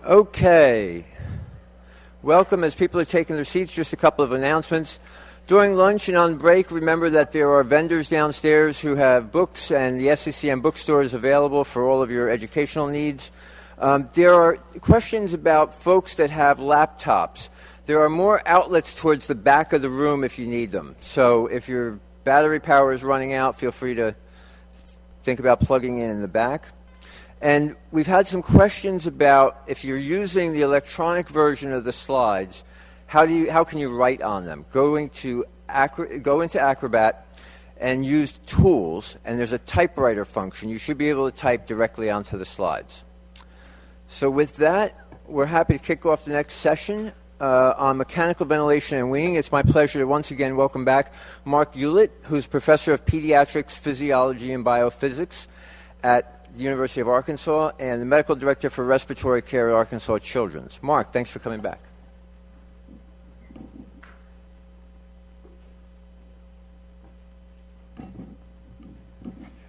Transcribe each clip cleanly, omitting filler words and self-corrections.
Okay. Welcome. As people are taking their seats, just a couple of announcements. During lunch and on break, remember that there are vendors downstairs who have books, and the SCCM bookstore is available for all of your educational needs. There are questions about folks that have laptops. There are more outlets towards the back of the room if you need them. So if your battery power is running out, feel free to think about plugging in the back. And we've had some questions about if you're using the electronic version of the slides, how can you write on them? Go into Acrobat and use tools, and there's a typewriter function. You should be able to type directly onto the slides. So with that, we're happy to kick off the next session on mechanical ventilation and weaning. It's my pleasure to once again welcome back Mark Hewlett, who's professor of pediatrics, physiology, and biophysics at the University of Arkansas, and the medical director for respiratory care at Arkansas Children's. Mark, thanks for coming back.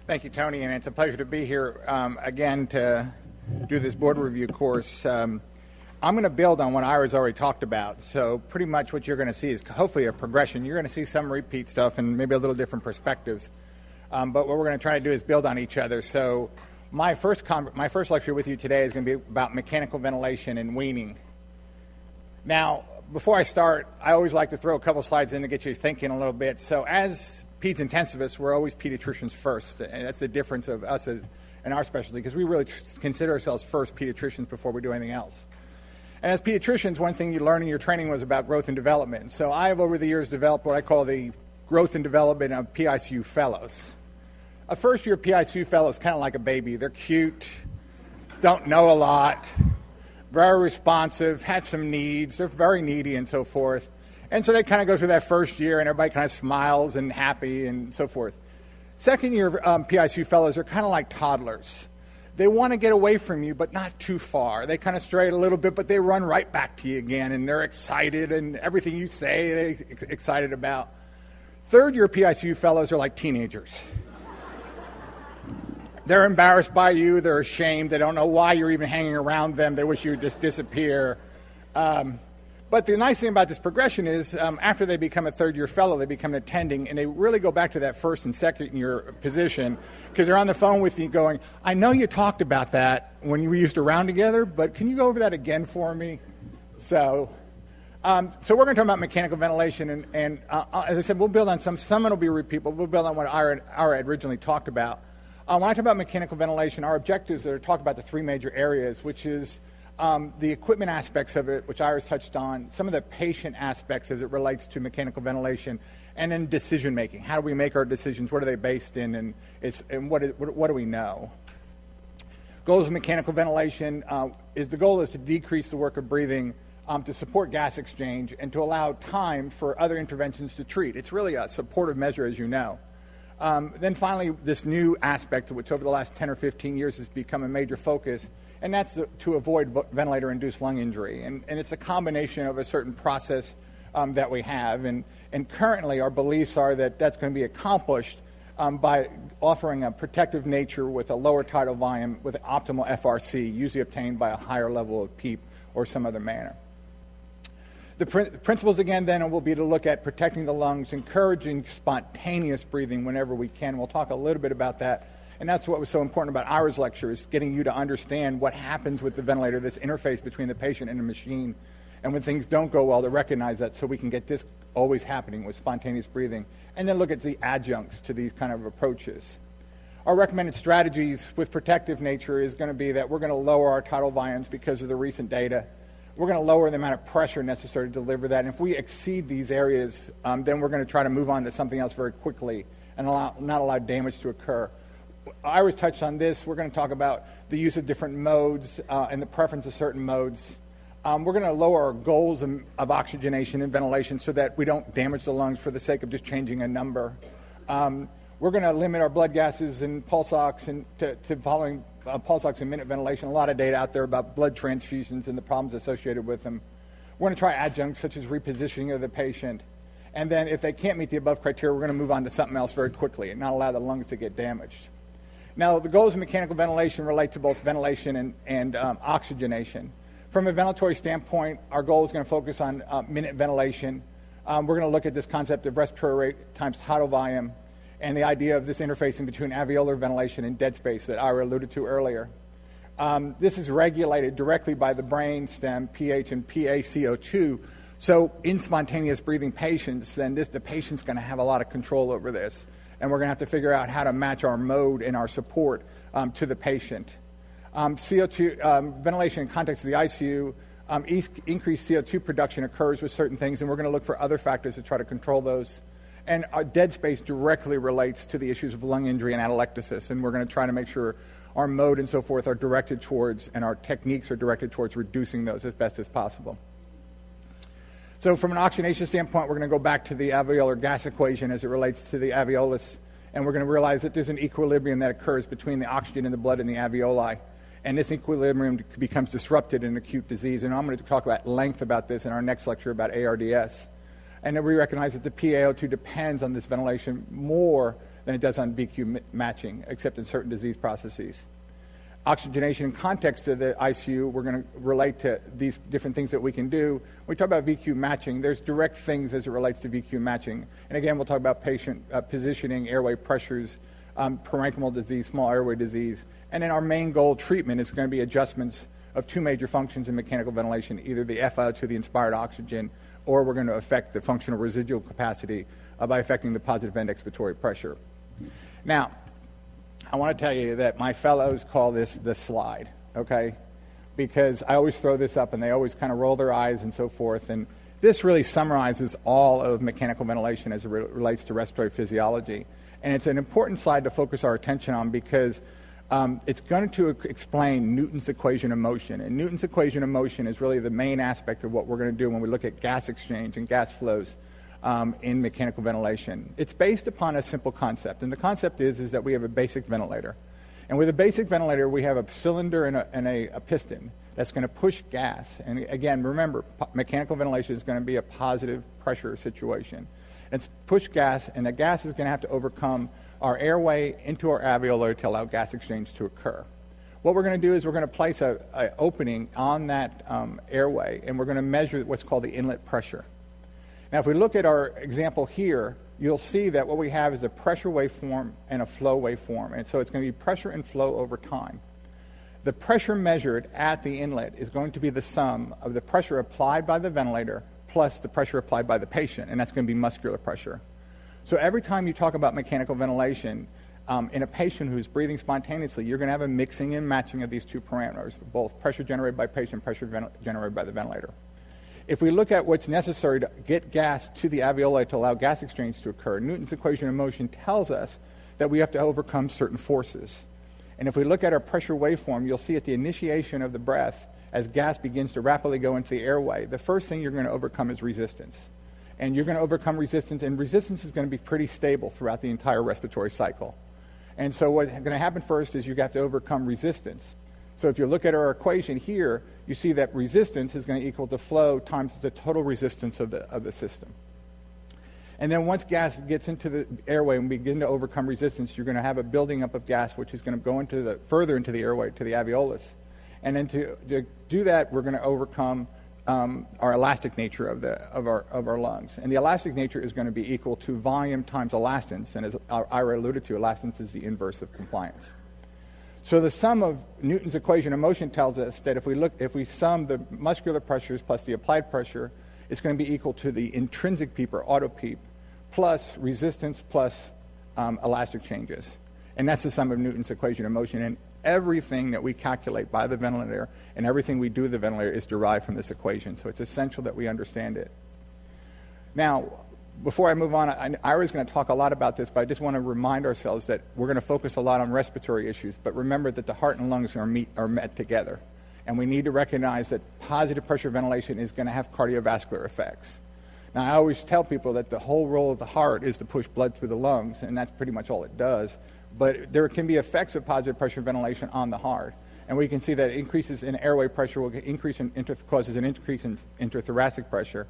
Thank you, Tony, and it's a pleasure to be here again to do this board review course. I'm going to build on what Ira's already talked about. So pretty much what you're going to see is hopefully a progression. You're going to see some repeat stuff and maybe a little different perspectives. But what we're going to try to do is build on each other. So my first lecture with you today is going to be about mechanical ventilation and weaning. Now, before I start, I always like to throw a couple slides in to get you thinking a little bit. So as peds intensivists, we're always pediatricians first, and that's the difference of us in our specialty, because we really consider ourselves first pediatricians before we do anything else. And as pediatricians, one thing you learn in your training was about growth and development. So I have over the years developed what I call the growth and development of PICU fellows. A first-year PICU fellow is kind of like a baby. They're cute, don't know a lot, very responsive, have some needs, they're very needy and so forth. And so they kind of go through that first year and everybody kind of smiles and happy and so forth. Second-year PICU fellows are kind of like toddlers. They want to get away from you, but not too far. They kind of stray a little bit, but they run right back to you again, and they're excited, and everything you say they're excited about. Third-year PICU fellows are like teenagers. They're embarrassed by you. They're ashamed. They don't know why you're even hanging around them. They wish you would just disappear. But the nice thing about this progression is after they become a third-year fellow, they become an attending, and they really go back to that first and second-year position because they're on the phone with you going, I know you talked about that when we used to round together, but can you go over that again for me? So we're going to talk about mechanical ventilation, and as I said, we'll build on some of it will be repeat, but we'll build on what Ira had originally talked about. When I talk about mechanical ventilation, our objectives are to talk about the three major areas, which is the equipment aspects of it, which Iris touched on, some of the patient aspects as it relates to mechanical ventilation, and then decision making. How do we make our decisions? What are they based in? And what do we know? Goals of mechanical ventilation is to decrease the work of breathing, to support gas exchange, and to allow time for other interventions to treat. It's really a supportive measure, as you know. Then finally, this new aspect, which over the last 10 or 15 years has become a major focus, and that's to avoid ventilator-induced lung injury. And it's a combination of a certain process that we have. And currently, our beliefs are that that's going to be accomplished by offering a protective nature with a lower tidal volume with optimal FRC, usually obtained by a higher level of PEEP or some other manner. The principles, again, then, will be to look at protecting the lungs, encouraging spontaneous breathing whenever we can. We'll talk a little bit about that. And that's what was so important about Ira's lecture, is getting you to understand what happens with the ventilator, this interface between the patient and the machine. And when things don't go well, to recognize that so we can get this always happening with spontaneous breathing. And then look at the adjuncts to these kind of approaches. Our recommended strategies with protective nature is going to be that we're going to lower our tidal volumes because of the recent data. We're going to lower the amount of pressure necessary to deliver that. And if we exceed these areas, then we're going to try to move on to something else very quickly and not allow damage to occur. Iris touched on this. We're going to talk about the use of different modes and the preference of certain modes. We're going to lower our goals of oxygenation and ventilation so that we don't damage the lungs for the sake of just changing a number. We're going to limit our blood gases and pulse ox to following pulse ox and minute ventilation. A lot of data out there about blood transfusions and the problems associated with them. We're going to try adjuncts such as repositioning of the patient. And then if they can't meet the above criteria, we're going to move on to something else very quickly and not allow the lungs to get damaged. Now, the goals of mechanical ventilation relate to both ventilation and oxygenation. From a ventilatory standpoint, our goal is going to focus on minute ventilation. We're going to look at this concept of respiratory rate times tidal volume and the idea of this interfacing between alveolar ventilation and dead space that Ira alluded to earlier. This is regulated directly by the brain stem, pH and PaCO2. So in spontaneous breathing patients, then the patient's going to have a lot of control over this. And we're going to have to figure out how to match our mode and our support to the patient. CO2 ventilation in context of the ICU, increased CO2 production occurs with certain things, and we're going to look for other factors to try to control those. And our dead space directly relates to the issues of lung injury and atelectasis, and we're going to try to make sure our mode and so forth are directed towards, and our techniques are directed towards reducing those as best as possible. So from an oxygenation standpoint, we're going to go back to the alveolar gas equation as it relates to the alveolus, and we're going to realize that there's an equilibrium that occurs between the oxygen in the blood and the alveoli. And this equilibrium becomes disrupted in acute disease. And I'm going to talk at length about this in our next lecture about ARDS. And then we recognize that the PaO2 depends on this ventilation more than it does on VQ matching, except in certain disease processes. Oxygenation in context of the ICU, we're going to relate to these different things that we can do. When we talk about VQ matching, there's direct things as it relates to VQ matching. And again, we'll talk about patient positioning, airway pressures, parenchymal disease, small airway disease. And then our main goal treatment is going to be adjustments of two major functions in mechanical ventilation, either the FO to the inspired oxygen, or we're going to affect the functional residual capacity by affecting the positive end expiratory pressure. Now, I want to tell you that my fellows call this the slide, okay? Because I always throw this up and they always kind of roll their eyes and so forth. And this really summarizes all of mechanical ventilation as it relates to respiratory physiology. And it's an important slide to focus our attention on because it's going to explain Newton's equation of motion. And Newton's equation of motion is really the main aspect of what we're going to do when we look at gas exchange and gas flows in mechanical ventilation. It's based upon a simple concept. And the concept is that we have a basic ventilator. And with a basic ventilator, we have a cylinder and a piston that's going to push gas. And again, remember, mechanical ventilation is going to be a positive pressure situation. It's push gas, and the gas is going to have to overcome our airway into our alveoli to allow gas exchange to occur. What we're going to do is we're going to place an opening on that airway, and we're going to measure what's called the inlet pressure. Now, if we look at our example here, you'll see that what we have is a pressure waveform and a flow waveform, and so it's going to be pressure and flow over time. The pressure measured at the inlet is going to be the sum of the pressure applied by the ventilator plus the pressure applied by the patient, and that's going to be muscular pressure. So every time you talk about mechanical ventilation in a patient who's breathing spontaneously, you're going to have a mixing and matching of these two parameters, both pressure generated by patient, pressure generated by the ventilator. If we look at what's necessary to get gas to the alveoli to allow gas exchange to occur, Newton's equation of motion tells us that we have to overcome certain forces. And if we look at our pressure waveform, you'll see at the initiation of the breath, as gas begins to rapidly go into the airway, the first thing you're going to overcome is resistance. And you're going to overcome resistance, and resistance is going to be pretty stable throughout the entire respiratory cycle. And so what's going to happen first is you have to overcome resistance. So if you look at our equation here, you see that resistance is going to equal to flow times the total resistance of the system. And then once gas gets into the airway and begin to overcome resistance, you're going to have a building up of gas, which is going to go into further into the airway, to the alveolus. And then to do that, we're going to overcome our elastic nature of our lungs. And the elastic nature is going to be equal to volume times elastance. And as Ira alluded to, elastance is the inverse of compliance. So the sum of Newton's equation of motion tells us that if we sum the muscular pressures plus the applied pressure, it's going to be equal to the intrinsic PEEP or auto PEEP plus resistance plus elastic changes. And that's the sum of Newton's equation of motion. And everything that we calculate by the ventilator and everything we do with the ventilator is derived from this equation. So it's essential that we understand it. Now, before I move on, Ira's going to talk a lot about this, but I just want to remind ourselves that we're going to focus a lot on respiratory issues, but remember that the heart and lungs are met together. And we need to recognize that positive pressure ventilation is going to have cardiovascular effects. Now, I always tell people that the whole role of the heart is to push blood through the lungs, and that's pretty much all it does. But there can be effects of positive pressure ventilation on the heart. And we can see that increases in airway pressure will causes an increase in interthoracic pressure.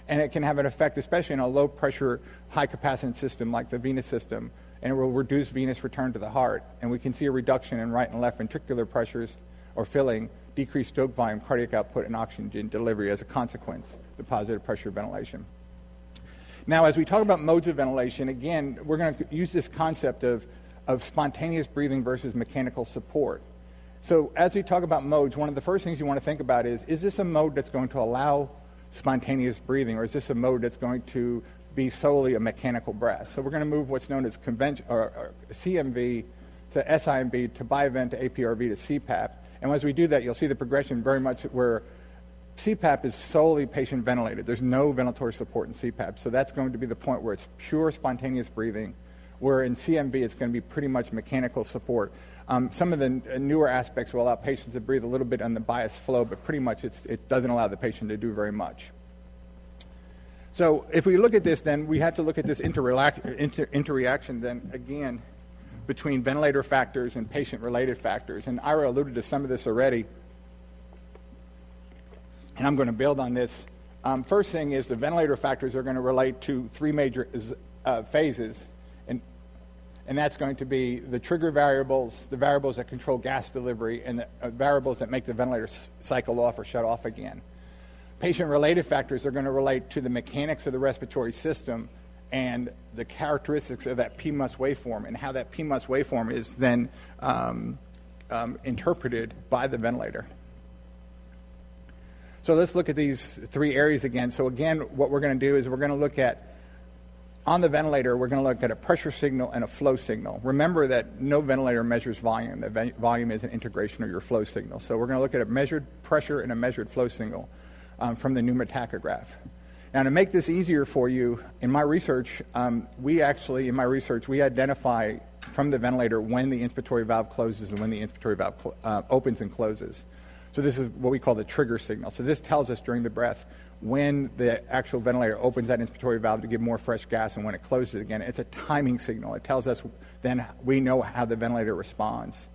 And it can have an effect, especially in a low-pressure, high-capacitance system like the venous system, and it will reduce venous return to the heart. And we can see a reduction in right and left ventricular pressures or filling decreased stroke volume, cardiac output, and oxygen delivery as a consequence, the positive pressure ventilation. Now, as we talk about modes of ventilation, again, we're going to use this concept of spontaneous breathing versus mechanical support. So as we talk about modes, one of the first things you want to think about is this a mode that's going to allow spontaneous breathing, or is this a mode that's going to be solely a mechanical breath? So we're going to move what's known as CMV to SIMB to BiVent to APRV to CPAP. And as we do that, you'll see the progression very much where CPAP is solely patient ventilated. There's no ventilatory support in CPAP. So that's going to be the point where it's pure spontaneous breathing, where in CMV it's going to be pretty much mechanical support. Some of the newer aspects will allow patients to breathe a little bit on the biased flow, but pretty much it doesn't allow the patient to do very much. So if we look at this, then we have to look at this interreaction then again between ventilator factors and patient-related factors. And Ira alluded to some of this already, and I'm going to build on this. First thing is the ventilator factors are going to relate to three major phases, and that's going to be the trigger variables, the variables that control gas delivery, and the variables that make the ventilator cycle off or shut off again. Patient-related factors are going to relate to the mechanics of the respiratory system and the characteristics of that PMUS waveform and how that PMUS waveform is then interpreted by the ventilator. So let's look at these three areas again. So again, what we're going to do is we're going to look at, on the ventilator, we're going to look at a pressure signal and a flow signal. Remember that no ventilator measures volume. The volume is an integration of your flow signal. So we're going to look at a measured pressure and a measured flow signal from the pneumotachograph. Now, to make this easier for you, in my research, we identify from the ventilator when the inspiratory valve closes and when the inspiratory valve opens and closes. So this is what we call the trigger signal. So this tells us during the breath when the actual ventilator opens that inspiratory valve to give more fresh gas and when it closes again. It's a timing signal. It tells us then we know how the ventilator responds.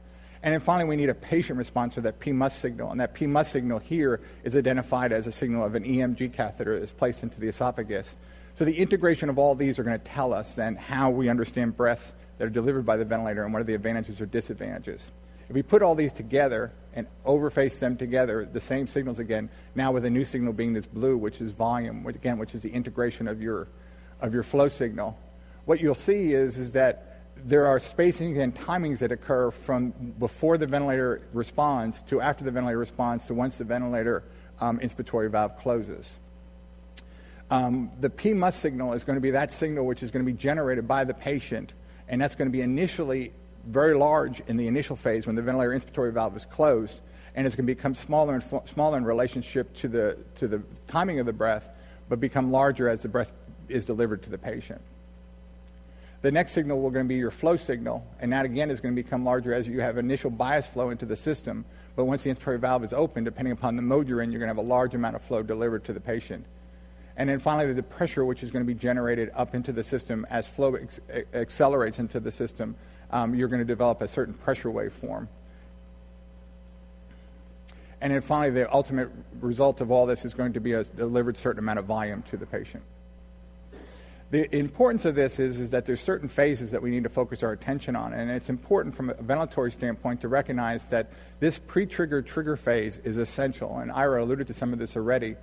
And then finally, we need a patient response to that PMUS signal. And that PMUS signal here is identified as a signal of an EMG catheter that's placed into the esophagus. So the integration of all these are going to tell us then how we understand breaths that are delivered by the ventilator and what are the advantages or disadvantages. If we put all these together and overface them together, the same signals again, now with a new signal being this blue, which is volume, which is the integration of your flow signal, what you'll see is that there are spacings and timings that occur from before the ventilator responds to after the ventilator responds to once the ventilator inspiratory valve closes. The PMUS signal is going to be that signal which is going to be generated by the patient, and that's going to be initially very large in the initial phase when the ventilator inspiratory valve is closed, and it's going to become smaller and smaller in relationship to the timing of the breath, but become larger as the breath is delivered to the patient. The next signal will going to be your flow signal, and that again is going to become larger as you have initial bias flow into the system. But once the inspiratory valve is open, depending upon the mode you're in, you're going to have a large amount of flow delivered to the patient. And then finally, the pressure, which is going to be generated up into the system as flow accelerates into the system, you're going to develop a certain pressure waveform. And then finally, the ultimate result of all this is going to be a delivered certain amount of volume to the patient. The importance of this is that there's certain phases that we need to focus our attention on, and it's important from a ventilatory standpoint to recognize that this pre-trigger trigger phase is essential, and Ira alluded to some of this already.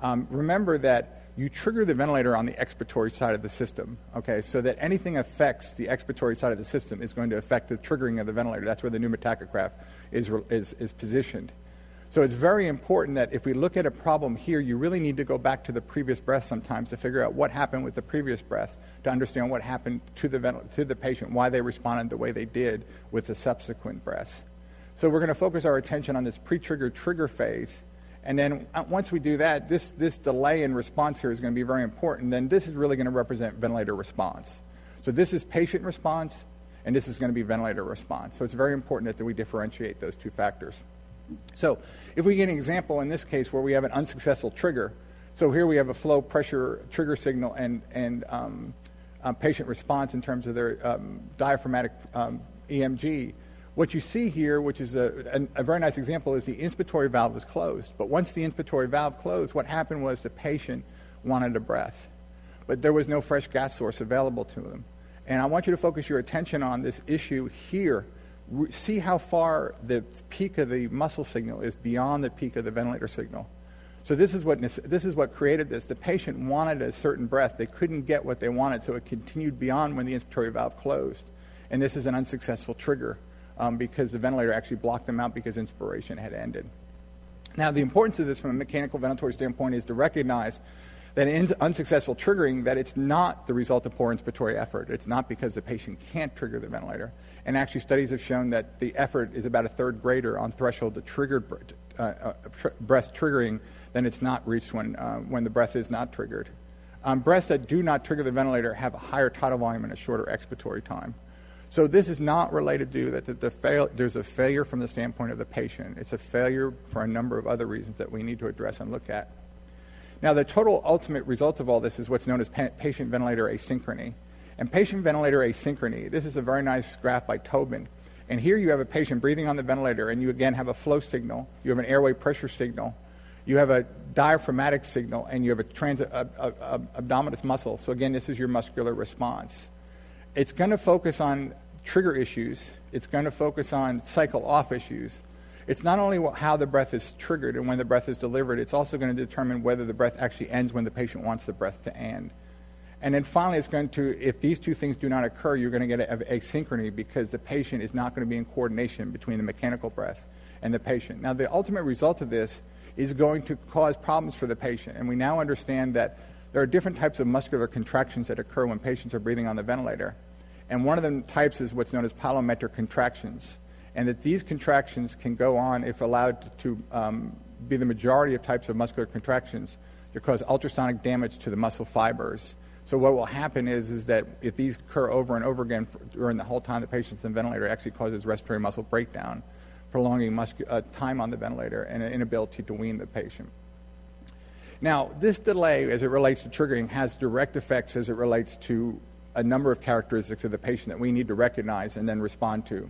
Remember that you trigger the ventilator on the expiratory side of the system, okay, so that anything affects the expiratory side of the system is going to affect the triggering of the ventilator. That's where the pneumotachograph is positioned. So it's very important that if we look at a problem here, you really need to go back to the previous breath sometimes to figure out what happened with the previous breath, to understand what happened to the patient, why they responded the way they did with the subsequent breaths. So we're going to focus our attention on this pre-trigger trigger phase, and then once we do that, this delay in response here is going to be very important. Then this is really going to represent ventilator response. So this is patient response, and this is going to be ventilator response. So it's very important that we differentiate those two factors. So if we get an example in this case where we have an unsuccessful trigger, so here we have a flow pressure trigger signal and patient response in terms of their diaphragmatic EMG, what you see here, which is a very nice example, is the inspiratory valve is closed. But once the inspiratory valve closed, what happened was the patient wanted a breath, but there was no fresh gas source available to them. And I want you to focus your attention on this issue here, see how far the peak of the muscle signal is beyond the peak of the ventilator signal. So this is what created this. The patient wanted a certain breath. They couldn't get what they wanted, so it continued beyond when the inspiratory valve closed. And this is an unsuccessful trigger because the ventilator actually blocked them out because inspiration had ended. Now, the importance of this from a mechanical ventilatory standpoint is to recognize that in unsuccessful triggering, that it's not the result of poor inspiratory effort. It's not because the patient can't trigger the ventilator. And actually, studies have shown that the effort is about a third greater on threshold to triggered breath triggering than it's not reached when the breath is not triggered. Breaths that do not trigger the ventilator have a higher tidal volume and a shorter expiratory time. So this is not related to that there's a failure from the standpoint of the patient. It's a failure for a number of other reasons that we need to address and look at. Now, the total ultimate result of all this is what's known as patient-ventilator asynchrony. And patient-ventilator asynchrony, this is a very nice graph by Tobin. And here you have a patient breathing on the ventilator, and you again have a flow signal, you have an airway pressure signal, you have a diaphragmatic signal, and you have a abdominis muscle. So again, this is your muscular response. It's going to focus on trigger issues. It's going to focus on cycle-off issues. It's not only how the breath is triggered and when the breath is delivered, it's also going to determine whether the breath actually ends when the patient wants the breath to end. And then finally, it's going to, if these two things do not occur, you're going to get asynchrony because the patient is not going to be in coordination between the mechanical breath and the patient. Now, the ultimate result of this is going to cause problems for the patient. And we now understand that there are different types of muscular contractions that occur when patients are breathing on the ventilator. And one of the types is what's known as palometric contractions. And that these contractions can go on, if allowed to be the majority of types of muscular contractions, to cause ultrasonic damage to the muscle fibers. So what will happen is that if these occur over and over again during the whole time the patient's in the ventilator, it actually causes respiratory muscle breakdown, prolonging time on the ventilator and an inability to wean the patient. Now, this delay, as it relates to triggering, has direct effects as it relates to a number of characteristics of the patient that we need to recognize and then respond to.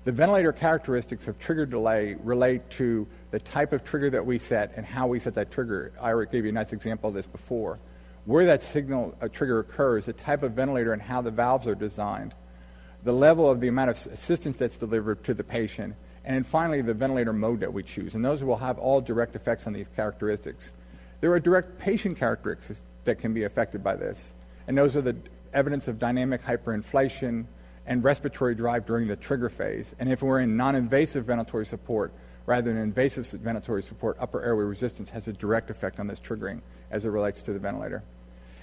The ventilator characteristics of trigger delay relate to the type of trigger that we set and how we set that trigger. I gave you a nice example of this before. Where that signal trigger occurs, the type of ventilator and how the valves are designed, the level of the amount of assistance that's delivered to the patient, and then finally the ventilator mode that we choose. And those will have all direct effects on these characteristics. There are direct patient characteristics that can be affected by this, and those are the evidence of dynamic hyperinflation and respiratory drive during the trigger phase. And if we're in non-invasive ventilatory support rather than invasive ventilatory support, upper airway resistance has a direct effect on this triggering as it relates to the ventilator.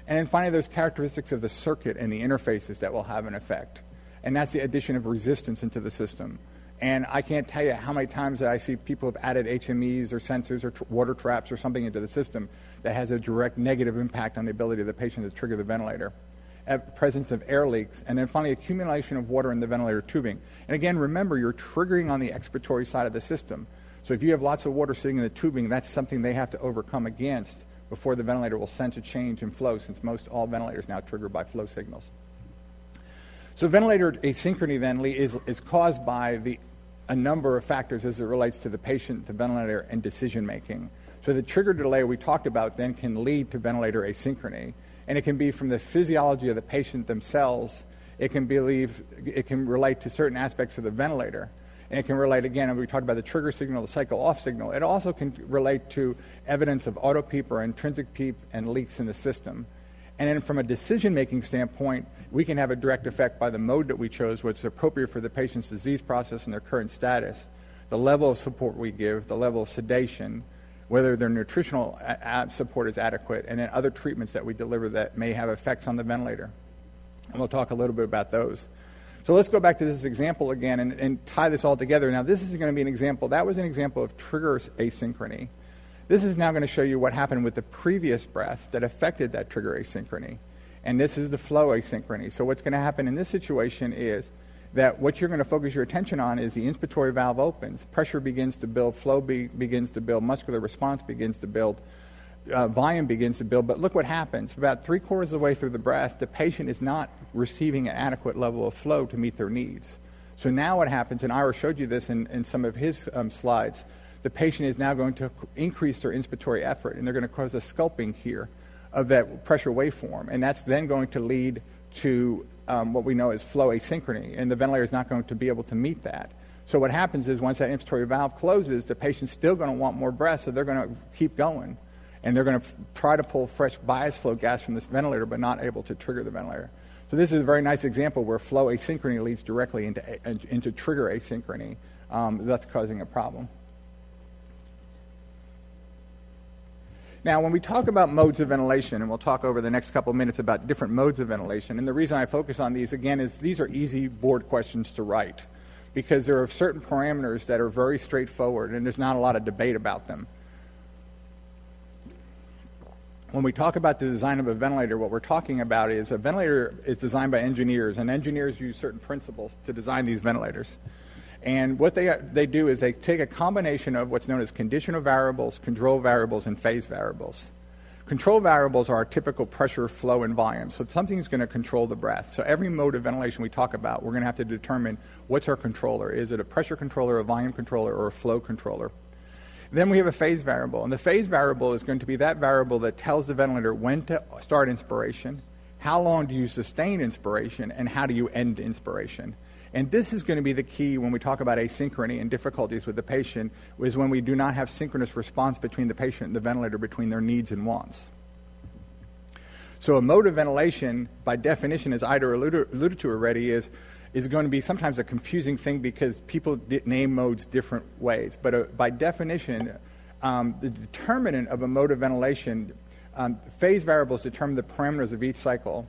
And then finally, there's characteristics of the circuit and the interfaces that will have an effect. And that's the addition of resistance into the system. And I can't tell you how many times that I see people have added HMEs or sensors or water traps or something into the system that has a direct negative impact on the ability of the patient to trigger the ventilator. Presence of air leaks, and then finally accumulation of water in the ventilator tubing. And again, remember, you're triggering on the expiratory side of the system. So if you have lots of water sitting in the tubing, that's something they have to overcome against before the ventilator will sense a change in flow, since most all ventilators now trigger by flow signals. So ventilator asynchrony then is caused by a number of factors as it relates to the patient, the ventilator, and decision making. So the trigger delay we talked about then can lead to ventilator asynchrony. And it can be from the physiology of the patient themselves. It can relate to certain aspects of the ventilator. And it can relate, again, we talked about the trigger signal, the cycle-off signal. It also can relate to evidence of auto-PEEP or intrinsic PEEP and leaks in the system. And then from a decision-making standpoint, we can have a direct effect by the mode that we chose, what's appropriate for the patient's disease process and their current status, the level of support we give, the level of sedation, whether their nutritional support is adequate, and then other treatments that we deliver that may have effects on the ventilator. And we'll talk a little bit about those. So let's go back to this example again and tie this all together. Now, this is going to be an example. That was an example of trigger asynchrony. This is now going to show you what happened with the previous breath that affected that trigger asynchrony. And this is the flow asynchrony. So what's going to happen in this situation is that what you're going to focus your attention on is the inspiratory valve opens, pressure begins to build, flow begins to build, muscular response begins to build, volume begins to build. But look what happens. About 3/4 of the way through the breath, the patient is not receiving an adequate level of flow to meet their needs. So now what happens, and Ira showed you this in some of his slides, the patient is now going to increase their inspiratory effort, and they're going to cause a sculpting here of that pressure waveform. And that's then going to lead to what we know as flow asynchrony, and the ventilator is not going to be able to meet that. So what happens is once that inspiratory valve closes, the patient's still going to want more breath, so they're going to keep going. And they're going to try to pull fresh bias flow gas from this ventilator, but not able to trigger the ventilator. So this is a very nice example where flow asynchrony leads directly into trigger asynchrony, thus causing a problem. Now, when we talk about modes of ventilation, and we'll talk over the next couple of minutes about different modes of ventilation, and the reason I focus on these, again, is these are easy board questions to write because there are certain parameters that are very straightforward, and there's not a lot of debate about them. When we talk about the design of a ventilator, what we're talking about is a ventilator is designed by engineers, and engineers use certain principles to design these ventilators. And what they do is they take a combination of what's known as conditional variables, control variables, and phase variables. Control variables are our typical pressure, flow, and volume. So something's going to control the breath. So every mode of ventilation we talk about, we're going to have to determine what's our controller. Is it a pressure controller, a volume controller, or a flow controller? Then we have a phase variable. And the phase variable is going to be that variable that tells the ventilator when to start inspiration, how long do you sustain inspiration, and how do you end inspiration. And this is going to be the key when we talk about asynchrony and difficulties with the patient, is when we do not have synchronous response between the patient and the ventilator, between their needs and wants. So a mode of ventilation, by definition, as Ida alluded to already, is going to be sometimes a confusing thing because people name modes different ways. But by definition, the determinant of a mode of ventilation, phase variables determine the parameters of each cycle.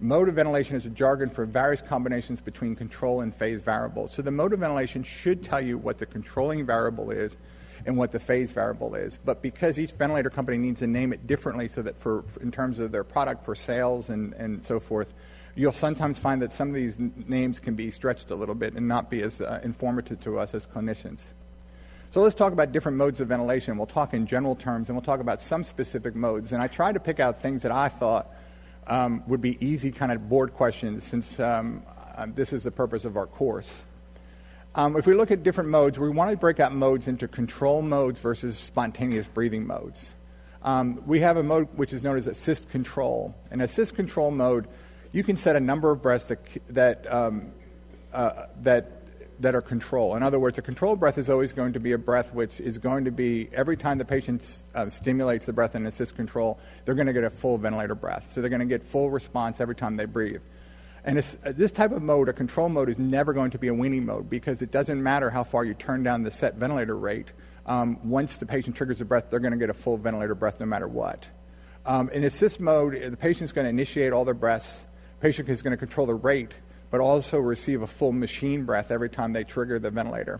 Mode of ventilation is a jargon for various combinations between control and phase variables. So the mode of ventilation should tell you what the controlling variable is and what the phase variable is. But because each ventilator company needs to name it differently so that in terms of their product for sales and so forth, you'll sometimes find that some of these names can be stretched a little bit and not be as informative to us as clinicians. So let's talk about different modes of ventilation. We'll talk in general terms, and we'll talk about some specific modes. And I tried to pick out things that I thought would be easy kind of board questions since this is the purpose of our course. If we look at different modes, we want to break out modes into control modes versus spontaneous breathing modes. We have a mode which is known as assist control. In assist control mode, you can set a number of breaths that are control. In other words, a controlled breath is always going to be a breath which is going to be, every time the patient stimulates the breath in assist control, they're going to get a full ventilator breath. So they're going to get full response every time they breathe. And this type of mode, a control mode, is never going to be a weaning mode because it doesn't matter how far you turn down the set ventilator rate. Once the patient triggers the breath, they're going to get a full ventilator breath no matter what. In assist mode, the patient's going to initiate all their breaths. The patient is going to control the rate, but also receive a full machine breath every time they trigger the ventilator.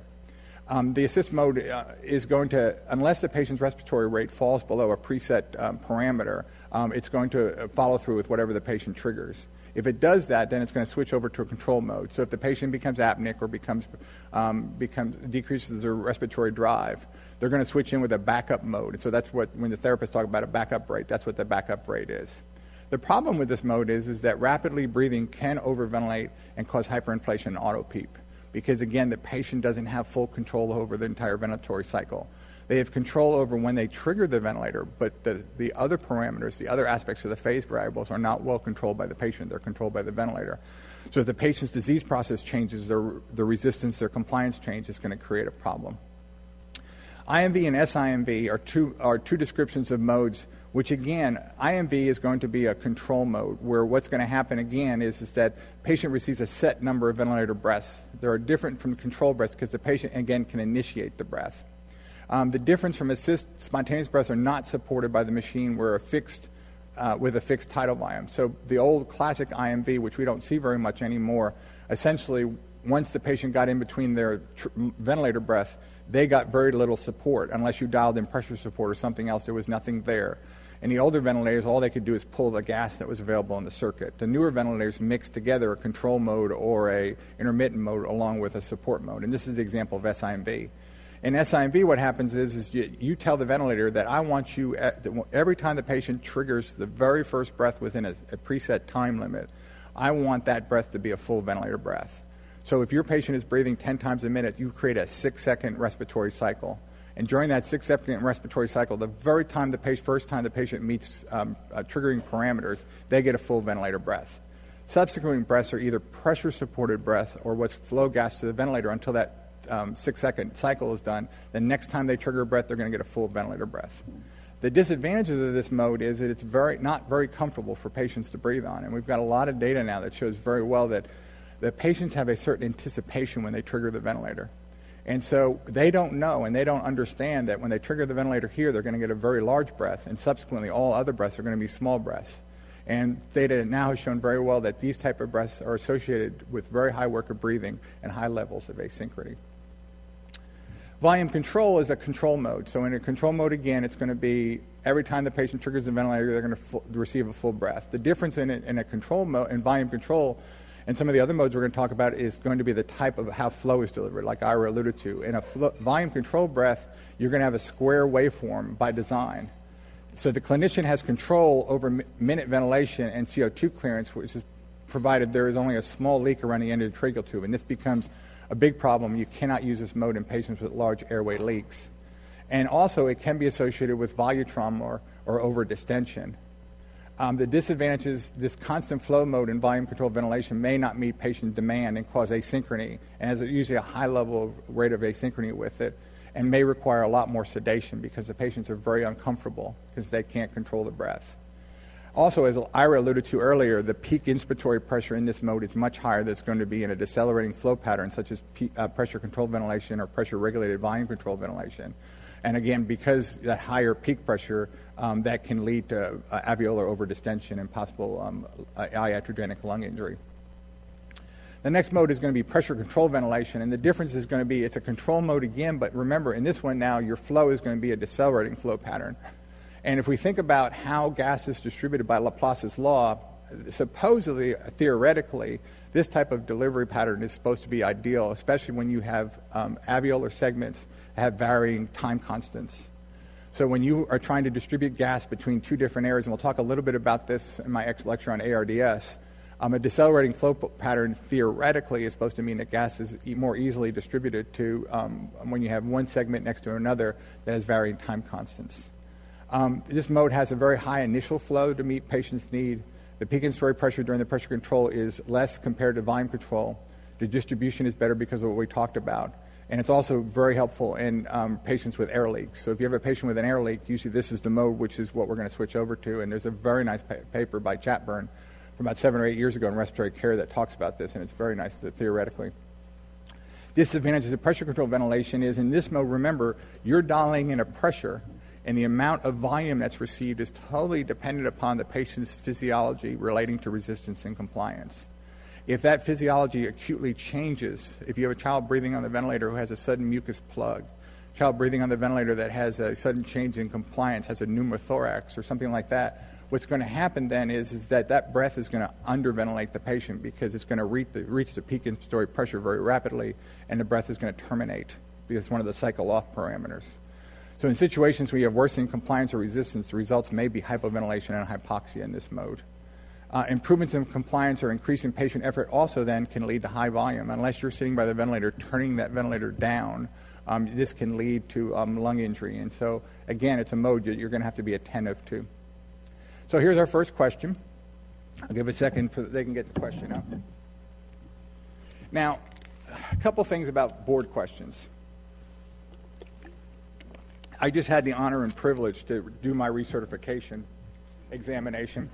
The assist mode is going to, unless the patient's respiratory rate falls below a preset parameter, it's going to follow through with whatever the patient triggers. If it does that, then it's going to switch over to a control mode. So if the patient becomes apneic or decreases their respiratory drive, they're going to switch in with a backup mode. And so that's what, when the therapists talk about a backup rate, that's what the backup rate is. The problem with this mode is that rapidly breathing can overventilate and cause hyperinflation and auto-PEEP because, again, the patient doesn't have full control over the entire ventilatory cycle. They have control over when they trigger the ventilator, but the other parameters, the other aspects of the phase variables are not well controlled by the patient. They're controlled by the ventilator. So if the patient's disease process changes, their resistance, their compliance change is going to create a problem. IMV and SIMV are two descriptions of modes, which again, IMV is going to be a control mode where what's going to happen again is that patient receives a set number of ventilator breaths. They're different from control breaths because the patient, again, can initiate the breath. The difference from assist spontaneous breaths are not supported by the machine where with a fixed tidal volume. So the old classic IMV, which we don't see very much anymore, essentially once the patient got in between their ventilator breath, they got very little support. Unless you dialed in pressure support or something else, there was nothing there. In the older ventilators, all they could do is pull the gas that was available in the circuit. The newer ventilators mix together a control mode or a intermittent mode along with a support mode. And this is the example of SIMV. In SIMV, what happens is you tell the ventilator that I want you, every time the patient triggers the very first breath within a preset time limit, I want that breath to be a full ventilator breath. So if your patient is breathing 10 times a minute, you create a 6-second respiratory cycle. And during that 6-second respiratory cycle, the very first time the patient meets triggering parameters, they get a full ventilator breath. Subsequent breaths are either pressure-supported breath or what's flow gas to the ventilator until that 6-second cycle is done. The next time they trigger a breath, they're going to get a full ventilator breath. The disadvantages of this mode is that it's not very comfortable for patients to breathe on. And we've got a lot of data now that shows very well that the patients have a certain anticipation when they trigger the ventilator. And so they don't know and they don't understand that when they trigger the ventilator here, they're going to get a very large breath, and subsequently all other breaths are going to be small breaths. And data now has shown very well that these type of breaths are associated with very high work of breathing and high levels of asynchrony. Volume control is a control mode. So in a control mode, again, it's going to be every time the patient triggers the ventilator, they're going to receive a full breath. The difference in a control mode, in volume control, and some of the other modes we're going to talk about is going to be the type of how flow is delivered, like Ira alluded to. In a volume control breath, you're going to have a square waveform by design. So the clinician has control over minute ventilation and CO2 clearance, which is provided there is only a small leak around the end of the tracheal tube. And this becomes a big problem. You cannot use this mode in patients with large airway leaks. And also, it can be associated with volutrauma or over-distension. The disadvantages, this constant flow mode in volume controlled ventilation may not meet patient demand and cause asynchrony, and has usually a high level of rate of asynchrony with it, and may require a lot more sedation because the patients are very uncomfortable because they can't control the breath. Also, as Ira alluded to earlier, the peak inspiratory pressure in this mode is much higher than it's going to be in a decelerating flow pattern, such as pressure-controlled ventilation or pressure-regulated volume-controlled ventilation. And again, because that higher peak pressure, that can lead to alveolar overdistension and possible iatrogenic lung injury. The next mode is going to be pressure-controlled ventilation, and the difference is going to be it's a control mode again, but remember, in this one now, your flow is going to be a decelerating flow pattern. And if we think about how gas is distributed by Laplace's law, supposedly, theoretically, this type of delivery pattern is supposed to be ideal, especially when you have alveolar segments that have varying time constants. So when you are trying to distribute gas between two different areas, and we'll talk a little bit about this in my lecture on ARDS, a decelerating flow pattern theoretically is supposed to mean that gas is more easily distributed to when you have one segment next to another that has varying time constants. This mode has a very high initial flow to meet patients' need. The peak inspiratory pressure during the pressure control is less compared to volume control. The distribution is better because of what we talked about. And it's also very helpful in patients with air leaks. So if you have a patient with an air leak, usually this is the mode which is what we're going to switch over to. And there's a very nice paper by Chatburn from about 7 or 8 years ago in respiratory care that talks about this, and it's very nice theoretically. Disadvantages of pressure control ventilation is in this mode, remember, you're dialing in a pressure, and the amount of volume that's received is totally dependent upon the patient's physiology relating to resistance and compliance. If that physiology acutely changes, if you have a child breathing on the ventilator who has a sudden mucus plug, child breathing on the ventilator that has a sudden change in compliance, has a pneumothorax or something like that, what's going to happen then is that breath is going to underventilate the patient because it's going to reach the peak inspiratory pressure very rapidly, and the breath is going to terminate because it's one of the cycle off parameters. So in situations where you have worsening compliance or resistance, the results may be hypoventilation and hypoxia in this mode. Improvements in compliance or increasing patient effort also then can lead to high volume. Unless you're sitting by the ventilator, turning that ventilator down, this can lead to lung injury. And so, again, it's a mode that you're going to have to be attentive to. So here's our first question. I'll give a second so that they can get the question out. Now, a couple things about board questions. I just had the honor and privilege to do my recertification examination.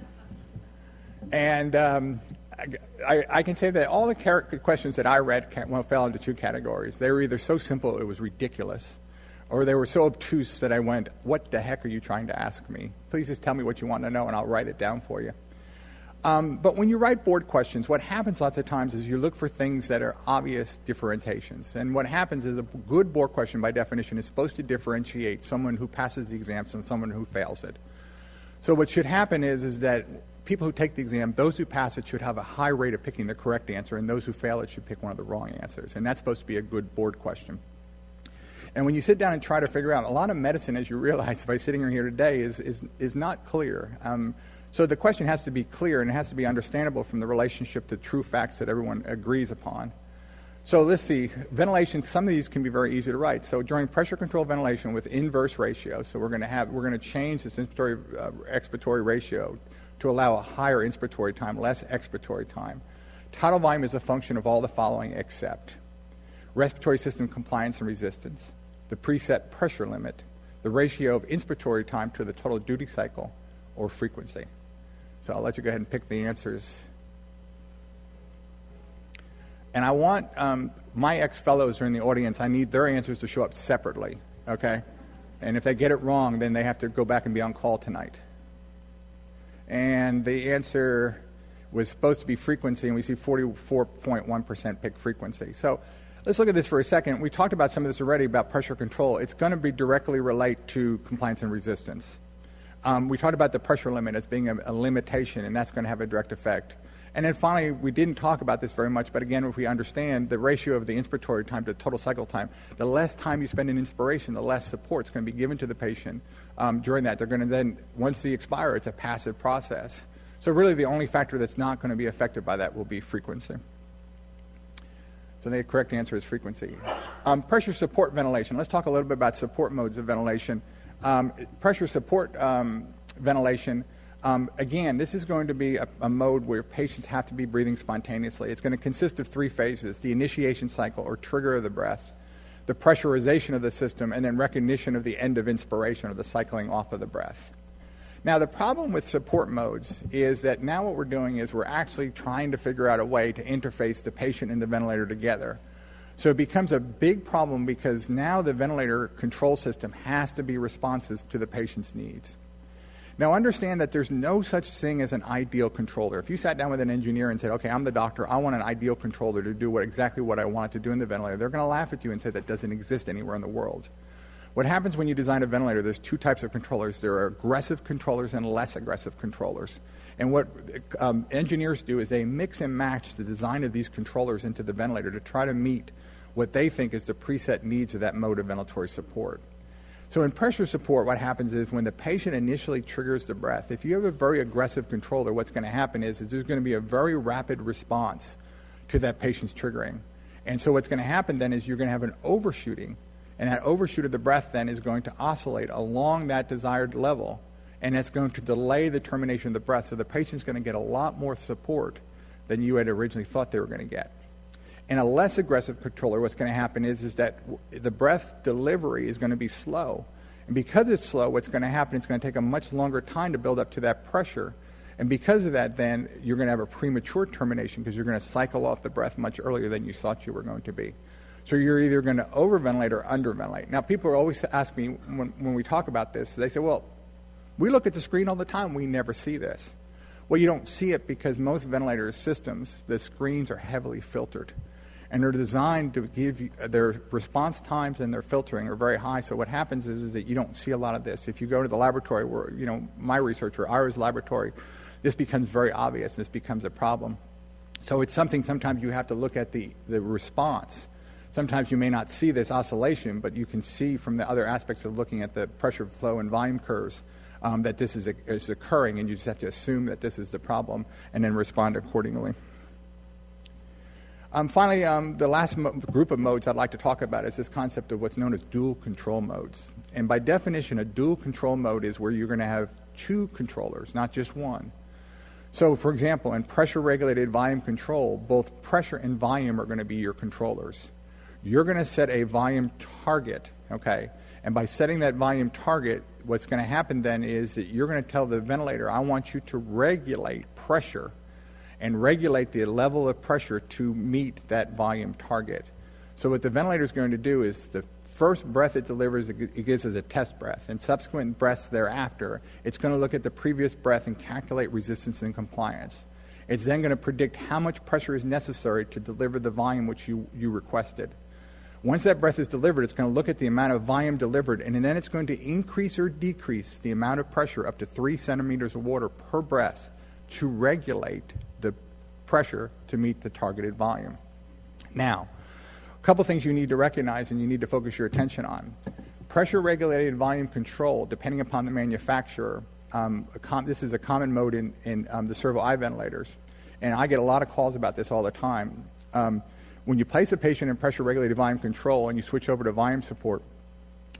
And I can say that all the questions that I read fell into two categories. They were either so simple it was ridiculous, or they were so obtuse that I went, what the heck are you trying to ask me? Please just tell me what you want to know and I'll write it down for you. But when you write board questions, what happens lots of times is you look for things that are obvious differentiations. And what happens is a good board question, by definition, is supposed to differentiate someone who passes the exam from someone who fails it. So what should happen is that people who take the exam, those who pass it should have a high rate of picking the correct answer, and those who fail it should pick one of the wrong answers. And that's supposed to be a good board question. And when you sit down and try to figure out, a lot of medicine, as you realize by sitting here today, is not clear. So the question has to be clear, and it has to be understandable from the relationship to true facts that everyone agrees upon. So let's see, ventilation, some of these can be very easy to write. So during pressure controlled ventilation with inverse ratio, so we're going to change this inspiratory expiratory ratio to allow a higher inspiratory time, less expiratory time. Tidal volume is a function of all the following except respiratory system compliance and resistance, the preset pressure limit, the ratio of inspiratory time to the total duty cycle, or frequency. So I'll let you go ahead and pick the answers. And I want my ex-fellows who are in the audience, I need their answers to show up separately, okay? And if they get it wrong, then they have to go back and be on call tonight. And the answer was supposed to be frequency, and we see 44.1% pick frequency. So let's look at this for a second. We talked about some of this already about pressure control. It's going to be directly relate to compliance and resistance. We talked about the pressure limit as being a limitation, and that's going to have a direct effect. And then finally, we didn't talk about this very much, but again, if we understand the ratio of the inspiratory time to total cycle time, the less time you spend in inspiration, the less support is going to be given to the patient during that. They're going to then, once they expire, it's a passive process. So really the only factor that's not going to be affected by that will be frequency. So the correct answer is frequency. Pressure support ventilation. Let's talk a little bit about support modes of ventilation. Pressure support ventilation, again, this is going to be a mode where patients have to be breathing spontaneously. It's going to consist of 3 phases: the initiation cycle or trigger of the breath, the pressurization of the system, and then recognition of the end of inspiration or the cycling off of the breath. Now, the problem with support modes is that now what we're doing is we're actually trying to figure out a way to interface the patient and the ventilator together. So it becomes a big problem because now the ventilator control system has to be responsive to the patient's needs. Now, understand that there's no such thing as an ideal controller. If you sat down with an engineer and said, okay, I'm the doctor, I want an ideal controller to do exactly what I want it to do in the ventilator, they're going to laugh at you and say that doesn't exist anywhere in the world. What happens when you design a ventilator, there's 2 types of controllers. There are aggressive controllers and less aggressive controllers. And what engineers do is they mix and match the design of these controllers into the ventilator to try to meet what they think is the preset needs of that mode of ventilatory support. So in pressure support, what happens is when the patient initially triggers the breath, if you have a very aggressive controller, what's going to happen is there's going to be a very rapid response to that patient's triggering. And so what's going to happen then is you're going to have an overshooting, and that overshoot of the breath then is going to oscillate along that desired level, and that's going to delay the termination of the breath. So the patient's going to get a lot more support than you had originally thought they were going to get. In a less aggressive controller, what's going to happen is that the breath delivery is going to be slow. And because it's slow, what's going to happen, it's going to take a much longer time to build up to that pressure. And because of that, then, you're going to have a premature termination because you're going to cycle off the breath much earlier than you thought you were going to be. So you're either going to overventilate or underventilate. Now, people always ask me when we talk about this, they say, well, we look at the screen all the time. We never see this. Well, you don't see it because most ventilator systems, the screens are heavily filtered. And they're designed to give you, their response times and their filtering are very high. So what happens is that you don't see a lot of this. If you go to the laboratory where, my research or ours laboratory, this becomes very obvious and this becomes a problem. So it's something sometimes you have to look at the response. Sometimes you may not see this oscillation, but you can see from the other aspects of looking at the pressure, flow, and volume curves that this is occurring, and you just have to assume that this is the problem and then respond accordingly. Finally, the last group of modes I'd like to talk about is this concept of what's known as dual control modes. And by definition, a dual control mode is where you're going to have 2 controllers, not just one. So, for example, in pressure-regulated volume control, both pressure and volume are going to be your controllers. You're going to set a volume target, okay? And by setting that volume target, what's going to happen then is that you're going to tell the ventilator, I want you to regulate pressure and regulate the level of pressure to meet that volume target. So what the ventilator is going to do is the first breath it delivers, it gives as a test breath, and subsequent breaths thereafter, it's going to look at the previous breath and calculate resistance and compliance. It's then going to predict how much pressure is necessary to deliver the volume which you requested. Once that breath is delivered, it's going to look at the amount of volume delivered, and then it's going to increase or decrease the amount of pressure up to 3 centimeters of water per breath to regulate the pressure to meet the targeted volume. Now, a couple things you need to recognize and you need to focus your attention on. Pressure-regulated volume control, depending upon the manufacturer, this is a common mode in the servo eye ventilators, and I get a lot of calls about this all the time. When you place a patient in pressure-regulated volume control and you switch over to volume support,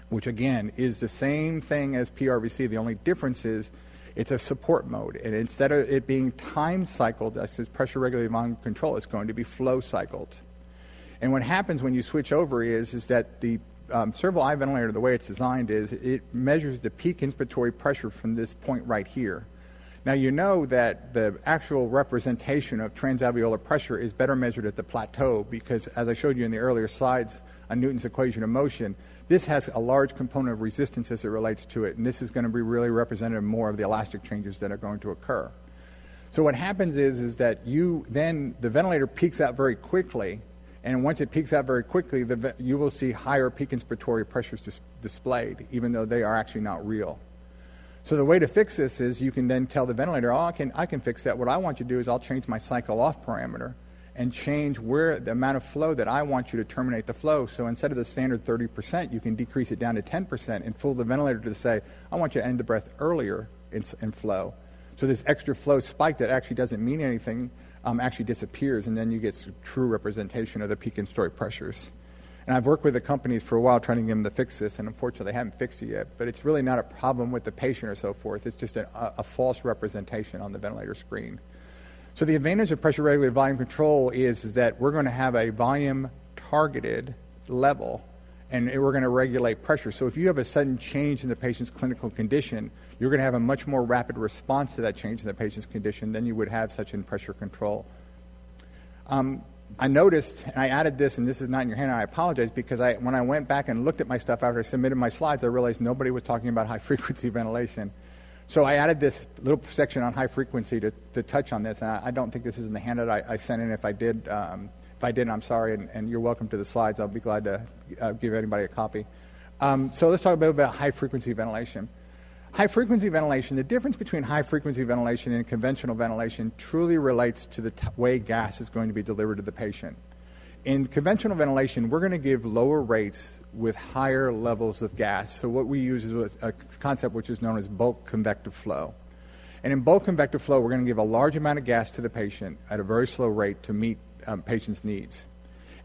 which again is the same thing as PRVC, the only difference is It's a support mode, and instead of it being time cycled, that's pressure regulated volume control, it's going to be flow cycled. And what happens when you switch over is that the cerebral eye ventilator, the way it's designed is it measures the peak inspiratory pressure from this point right here. Now you know that the actual representation of transalveolar pressure is better measured at the plateau because, as I showed you in the earlier slides on Newton's equation of motion, this has a large component of resistance as it relates to it, and this is going to be really representative more of the elastic changes that are going to occur. So what happens is that the ventilator peaks out very quickly, and once it peaks out very quickly, you will see higher peak inspiratory pressures displayed, even though they are actually not real. So the way to fix this is you can then tell the ventilator, I can fix that. What I want you to do is I'll change my cycle off parameter and change the amount of flow that I want you to terminate the flow. So instead of the standard 30%, you can decrease it down to 10% and fool the ventilator to say, I want you to end the breath earlier in flow. So this extra flow spike that actually doesn't mean anything actually disappears, and then you get true representation of the peak inspiratory pressures. And I've worked with the companies for a while trying to get them to fix this, and unfortunately they haven't fixed it yet. But it's really not a problem with the patient or so forth. It's just a false representation on the ventilator screen. So the advantage of pressure regulated volume control is that we're going to have a volume targeted level, and we're going to regulate pressure. So if you have a sudden change in the patient's clinical condition, you're going to have a much more rapid response to that change in the patient's condition than you would have such in pressure control. I noticed, and I added this, and this is not in your hand, and I apologize, because when I went back and looked at my stuff after I submitted my slides, I realized nobody was talking about high-frequency ventilation. So I added this little section on high frequency to touch on this, and I don't think this is in the handout I sent in. If I did, I'm sorry, and you're welcome to the slides. I'll be glad to give anybody a copy. So let's talk a bit about high-frequency ventilation. High-frequency ventilation, the difference between high-frequency ventilation and conventional ventilation truly relates to the way gas is going to be delivered to the patient. In conventional ventilation, we're going to give lower rates with higher levels of gas. So what we use is a concept which is known as bulk convective flow. And in bulk convective flow, we're going to give a large amount of gas to the patient at a very slow rate to meet patient's needs.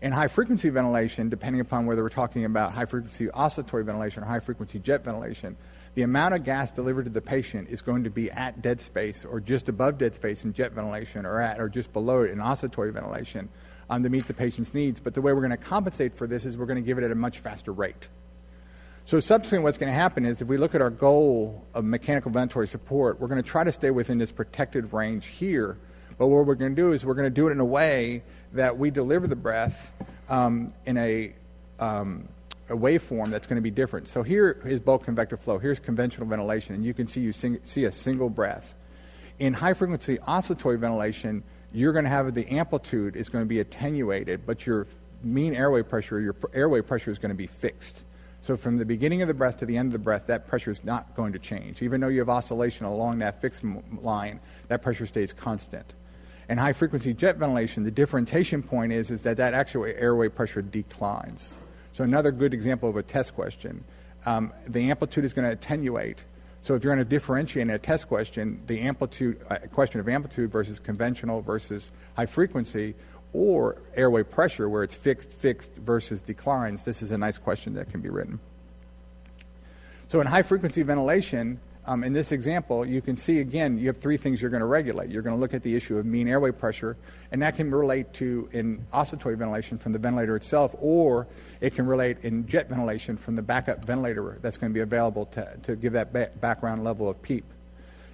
In high-frequency ventilation, depending upon whether we're talking about high-frequency oscillatory ventilation or high-frequency jet ventilation, the amount of gas delivered to the patient is going to be at dead space or just above dead space in jet ventilation or just below it in oscillatory ventilation to meet the patient's needs. But the way we're going to compensate for this is we're going to give it at a much faster rate. So subsequently what's going to happen is if we look at our goal of mechanical ventilatory support, we're going to try to stay within this protected range here. But what we're going to do is we're going to do it in a way that we deliver the breath in a waveform that's going to be different. So here is bulk convective flow. Here's conventional ventilation, and you can see see a single breath. In high-frequency oscillatory ventilation, you're going to have the amplitude is going to be attenuated, but your mean airway pressure, your airway pressure is going to be fixed. So from the beginning of the breath to the end of the breath, that pressure is not going to change. Even though you have oscillation along that fixed line, that pressure stays constant. In high-frequency jet ventilation, the differentiation point is that actual airway pressure declines. So another good example of a test question, the amplitude is going to attenuate. So if you're going to differentiate in a test question, the amplitude, question of amplitude versus conventional versus high frequency, or airway pressure where it's fixed versus declines, this is a nice question that can be written. So in high frequency ventilation, in this example, you can see, again, you have three things you're going to regulate. You're going to look at the issue of mean airway pressure, and that can relate to in oscillatory ventilation from the ventilator itself, or it can relate in jet ventilation from the backup ventilator that's going to be available to give that background level of PEEP.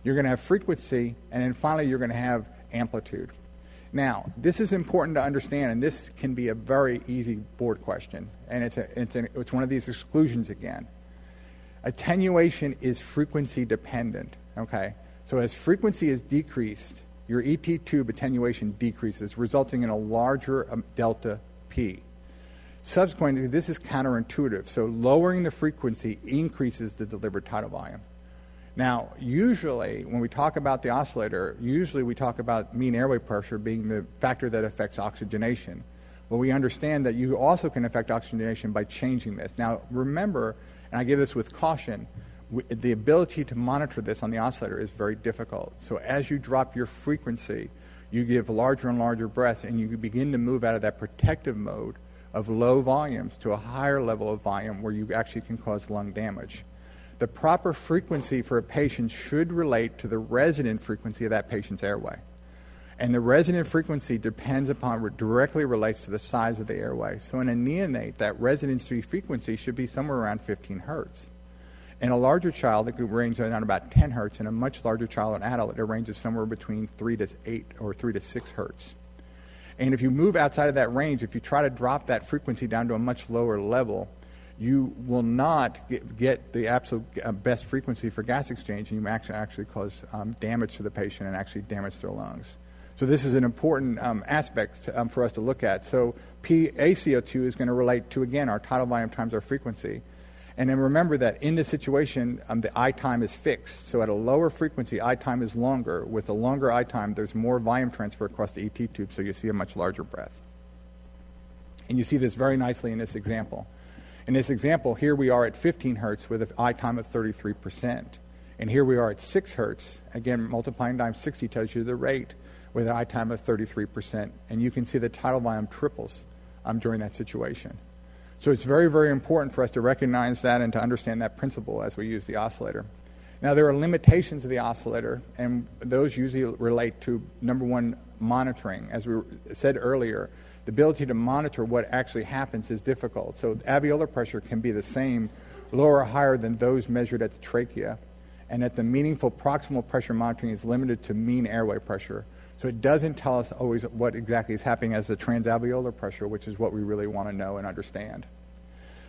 You're going to have frequency, and then finally you're going to have amplitude. Now, this is important to understand, and this can be a very easy board question, and it's one of these exclusions again. Attenuation is frequency dependent, okay? So as frequency is decreased, your ET tube attenuation decreases, resulting in a larger delta P. Subsequently, this is counterintuitive. So lowering the frequency increases the delivered tidal volume. Now, usually, when we talk about the oscillator, usually we talk about mean airway pressure being the factor that affects oxygenation. But we understand that you also can affect oxygenation by changing this. Now, remember, and I give this with caution, the ability to monitor this on the oscillator is very difficult. So as you drop your frequency, you give larger and larger breaths, and you begin to move out of that protective mode of low volumes to a higher level of volume where you actually can cause lung damage. The proper frequency for a patient should relate to the resonant frequency of that patient's airway. And the resonant frequency directly relates to the size of the airway. So in a neonate, that resonancy frequency should be somewhere around 15 hertz. In a larger child, it could range around about 10 hertz. In a much larger child, an adult, it ranges somewhere between 3 to 8 or 3 to 6 hertz. And if you move outside of that range, if you try to drop that frequency down to a much lower level, you will not get the absolute best frequency for gas exchange, and you actually cause damage to the patient and actually damage their lungs. So this is an important aspect for us to look at. So PaCO2 is going to relate to, again, our tidal volume times our frequency. And then remember that in this situation, the I time is fixed. So at a lower frequency, I time is longer. With a longer I time, there's more volume transfer across the ET tube, so you see a much larger breath. And you see this very nicely in this example. In this example, here we are at 15 hertz with an I time of 33%. And here we are at 6 hertz. Again, multiplying times 60 tells you the rate with an I time of 33%. And you can see the tidal volume triples during that situation. So it's very, very important for us to recognize that and to understand that principle as we use the oscillator. Now, there are limitations of the oscillator, and those usually relate to, number one, monitoring. As we said earlier, the ability to monitor what actually happens is difficult. So alveolar pressure can be the same, lower or higher than those measured at the trachea, and that the meaningful proximal pressure monitoring is limited to mean airway pressure. So it doesn't tell us always what exactly is happening as the transalveolar pressure, which is what we really want to know and understand.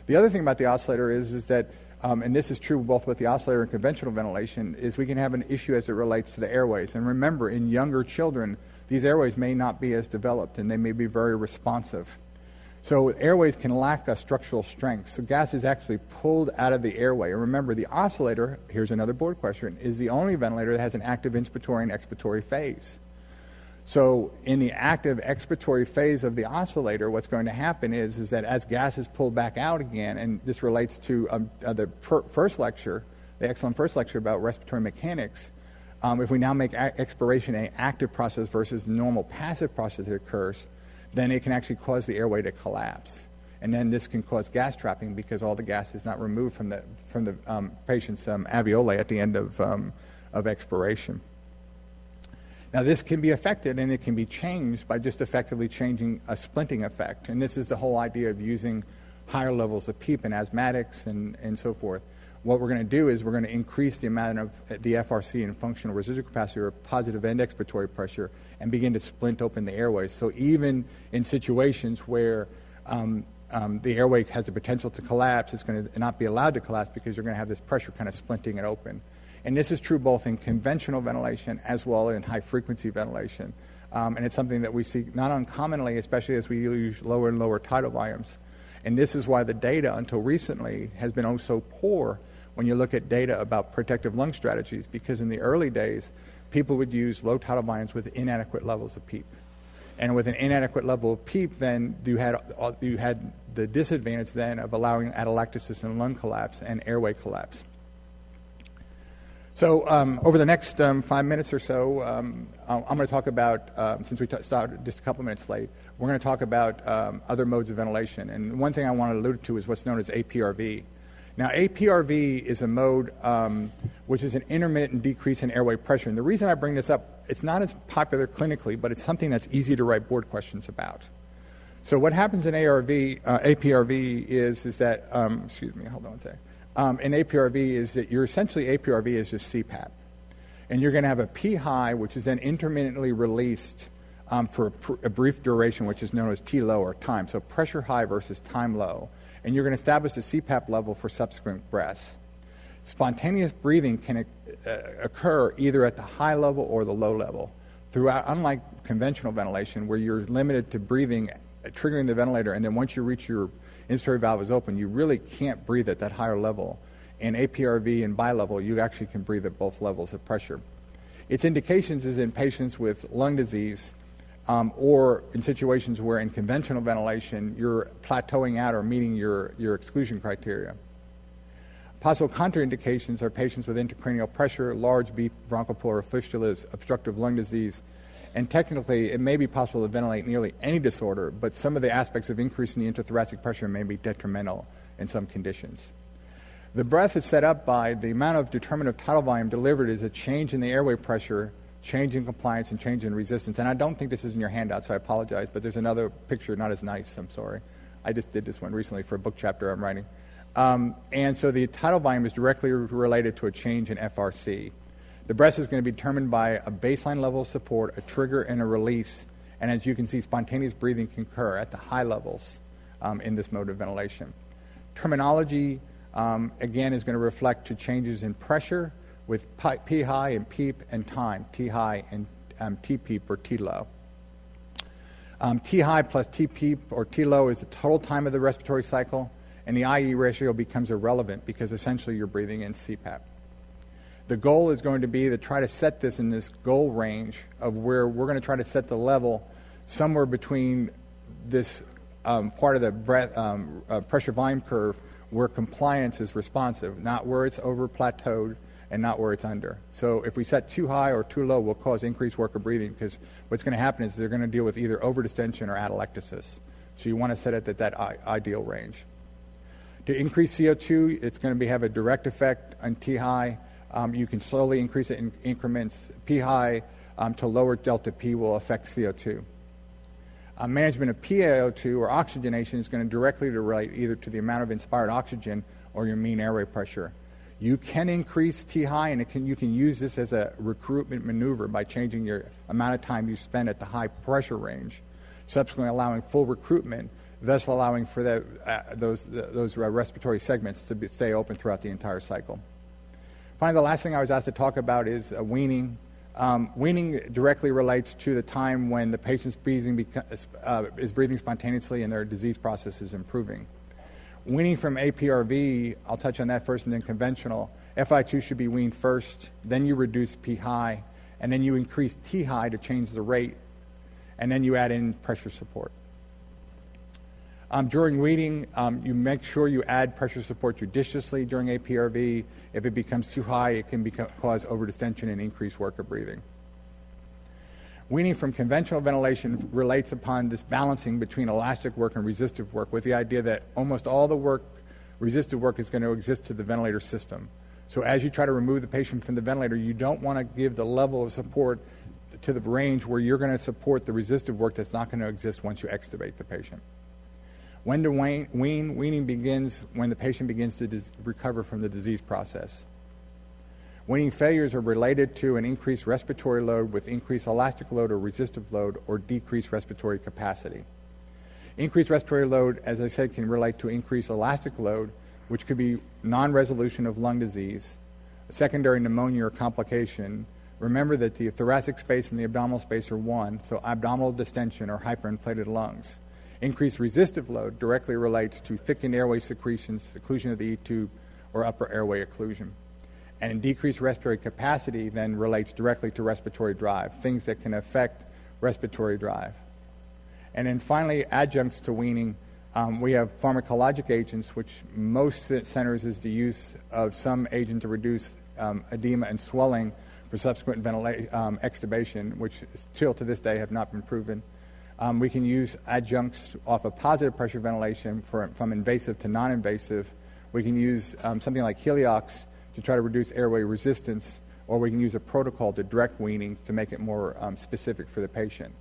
The other thing about the oscillator is that, and this is true both with the oscillator and conventional ventilation, is we can have an issue as it relates to the airways. And remember, in younger children, these airways may not be as developed, and they may be very responsive. So airways can lack a structural strength. So gas is actually pulled out of the airway. And remember, the oscillator, here's another board question, is the only ventilator that has an active inspiratory and expiratory phase. So in the active expiratory phase of the oscillator, what's going to happen is that as gas is pulled back out again, and this relates to the first lecture, the excellent first lecture about respiratory mechanics, if we now make expiration an active process versus normal passive process that occurs, then it can actually cause the airway to collapse. And then this can cause gas trapping because all the gas is not removed from the patient's alveoli at the end of expiration. Now, this can be affected, and it can be changed by just effectively changing a splinting effect. And this is the whole idea of using higher levels of PEEP in asthmatics and so forth. What we're going to do is we're going to increase the amount of the FRC and functional residual capacity or positive end expiratory pressure and begin to splint open the airways. So even in situations where the airway has the potential to collapse, it's going to not be allowed to collapse because you're going to have this pressure kind of splinting it open. And this is true both in conventional ventilation as well as in high-frequency ventilation. And it's something that we see not uncommonly, especially as we use lower and lower tidal volumes. And this is why the data until recently has been oh so poor when you look at data about protective lung strategies, because in the early days, people would use low tidal volumes with inadequate levels of PEEP. And with an inadequate level of PEEP, then you had the disadvantage then of allowing atelectasis and lung collapse and airway collapse. So over the next 5 minutes or so, I'm going to talk about, since we started just a couple minutes late, we're going to talk about other modes of ventilation. And one thing I want to allude to is what's known as APRV. Now, APRV is a mode which is an intermittent decrease in airway pressure. And the reason I bring this up, it's not as popular clinically, but it's something that's easy to write board questions about. So what happens in APRV is that, excuse me, hold on one second. In APRV is that APRV is just CPAP. And you're going to have a P high, which is then intermittently released for a brief duration, which is known as T low or time. So pressure high versus time low. And you're going to establish a CPAP level for subsequent breaths. Spontaneous breathing can occur either at the high level or the low level. Unlike conventional ventilation, where you're limited to breathing, triggering the ventilator, and then once you reach your inspiratory valve is open, you really can't breathe at that higher level. In APRV and bilevel, you actually can breathe at both levels of pressure. Its indications is in patients with lung disease or in situations where in conventional ventilation you're plateauing out or meeting your exclusion criteria. Possible contraindications are patients with intracranial pressure, large deep bronchopleural fistulas, obstructive lung disease, and technically, it may be possible to ventilate nearly any disorder, but some of the aspects of increasing the intrathoracic pressure may be detrimental in some conditions. The breath is set up by the amount of determinative tidal volume delivered is a change in the airway pressure, change in compliance, and change in resistance. And I don't think this is in your handout, so I apologize, but there's another picture, not as nice, I'm sorry. I just did this one recently for a book chapter I'm writing. And so the tidal volume is directly related to a change in FRC. The breath is going to be determined by a baseline level of support, a trigger, and a release. And as you can see, spontaneous breathing can occur at the high levels in this mode of ventilation. Terminology, again, is going to reflect to changes in pressure with P high and PEEP and time, T high and T PEEP or T low. T high plus T PEEP or T low is the total time of the respiratory cycle, and the IE ratio becomes irrelevant because essentially you're breathing in CPAP. The goal is going to be to try to set this in this goal range of where we're going to try to set the level somewhere between this part of the breath, pressure volume curve where compliance is responsive, not where it's over plateaued and not where it's under. So if we set too high or too low, we'll cause increased work of breathing because what's going to happen is they're going to deal with either overdistension or atelectasis. So you want to set it at that ideal range. To increase CO2, it's going to have a direct effect on T high. You can slowly increase it in increments. P high to lower delta P will affect CO2. Management of PaO2 or oxygenation is going to directly relate either to the amount of inspired oxygen or your mean airway pressure. You can increase T high, and you can use this as a recruitment maneuver by changing your amount of time you spend at the high pressure range, subsequently allowing full recruitment, thus allowing for those respiratory segments to stay open throughout the entire cycle. Finally, the last thing I was asked to talk about is weaning. Weaning directly relates to the time when the patient's is breathing spontaneously and their disease process is improving. Weaning from APRV, I'll touch on that first, and then conventional. FI2 should be weaned first, then you reduce P high, and then you increase T high to change the rate, and then you add in pressure support. During weaning, you make sure you add pressure support judiciously during APRV. If it becomes too high, it can cause overdistension and increased work of breathing. Weaning from conventional ventilation relates upon this balancing between elastic work and resistive work with the idea that almost all the work, resistive work, is going to exist to the ventilator system. So as you try to remove the patient from the ventilator, you don't want to give the level of support to the range where you're going to support the resistive work that's not going to exist once you extubate the patient. When to wean? Weaning begins when the patient begins to recover from the disease process. Weaning failures are related to an increased respiratory load with increased elastic load or resistive load or decreased respiratory capacity. Increased respiratory load, as I said, can relate to increased elastic load, which could be non-resolution of lung disease, a secondary pneumonia or complication. Remember that the thoracic space and the abdominal space are one, so abdominal distension or hyperinflated lungs. Increased resistive load directly relates to thickened airway secretions, occlusion of the E-tube, or upper airway occlusion. And decreased respiratory capacity then relates directly to respiratory drive, things that can affect respiratory drive. And then finally, adjuncts to weaning, we have pharmacologic agents, which most centers is the use of some agent to reduce edema and swelling for subsequent extubation, which still to this day have not been proven. We can use adjuncts off of positive pressure ventilation from invasive to non-invasive. We can use something like Heliox to try to reduce airway resistance, or we can use a protocol to direct weaning to make it more specific for the patient.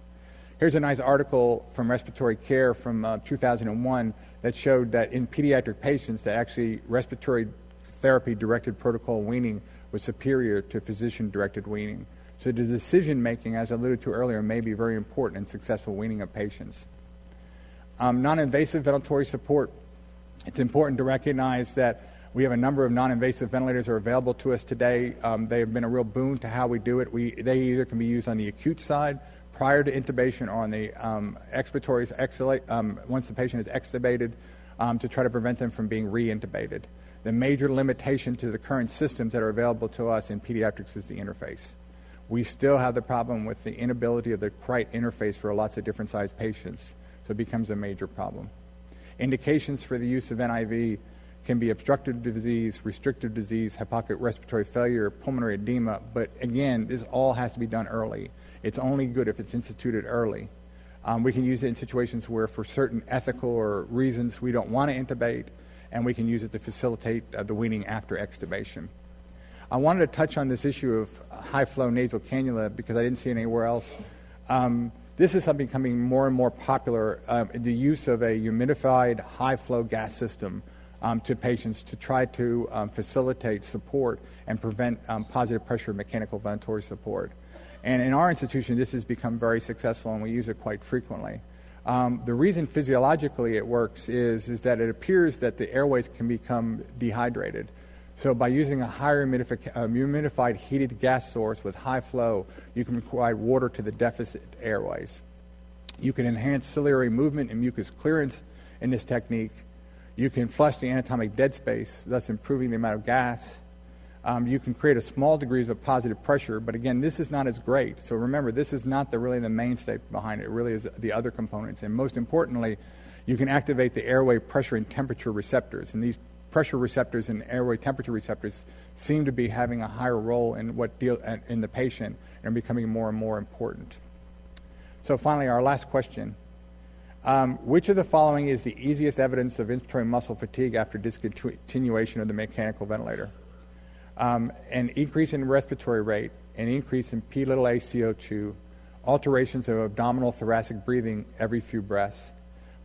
Here's a nice article from Respiratory Care from 2001 that showed that in pediatric patients that actually respiratory therapy-directed protocol weaning was superior to physician-directed weaning. So the decision-making, as I alluded to earlier, may be very important in successful weaning of patients. Non-invasive ventilatory support. It's important to recognize that we have a number of non-invasive ventilators that are available to us today. They have been a real boon to how we do it. They either can be used on the acute side prior to intubation or on the expiratory once the patient is extubated to try to prevent them from being re-intubated. The major limitation to the current systems that are available to us in pediatrics is the interface. We still have the problem with the inability of the right interface for lots of different sized patients, so it becomes a major problem. Indications for the use of NIV can be obstructive disease, restrictive disease, hypoxic respiratory failure, pulmonary edema, but again, this all has to be done early. It's only good if it's instituted early. We can use it in situations where for certain ethical or reasons we don't want to intubate, and we can use it to facilitate the weaning after extubation. I wanted to touch on this issue of high-flow nasal cannula because I didn't see it anywhere else. This is something becoming more and more popular, the use of a humidified high-flow gas system to patients to try to facilitate support and prevent positive pressure mechanical ventilatory support. And in our institution, this has become very successful, and we use it quite frequently. The reason physiologically it works is that it appears that the airways can become dehydrated. So by using a higher humidified heated gas source with high flow, you can provide water to the deficit airways. You can enhance ciliary movement and mucus clearance in this technique. You can flush the anatomic dead space, thus improving the amount of gas. You can create a small degrees of positive pressure, but again, this is not as great. So remember, this is not really the mainstay behind it. It really is the other components. And most importantly, you can activate the airway pressure and temperature receptors. And these pressure receptors and airway temperature receptors seem to be having a higher role in in the patient and becoming more and more important. So finally, our last question. Which of the following is the easiest evidence of inspiratory muscle fatigue after discontinuation of the mechanical ventilator? An increase in respiratory rate, an increase in P-little-a-CO2, alterations of abdominal thoracic breathing every few breaths,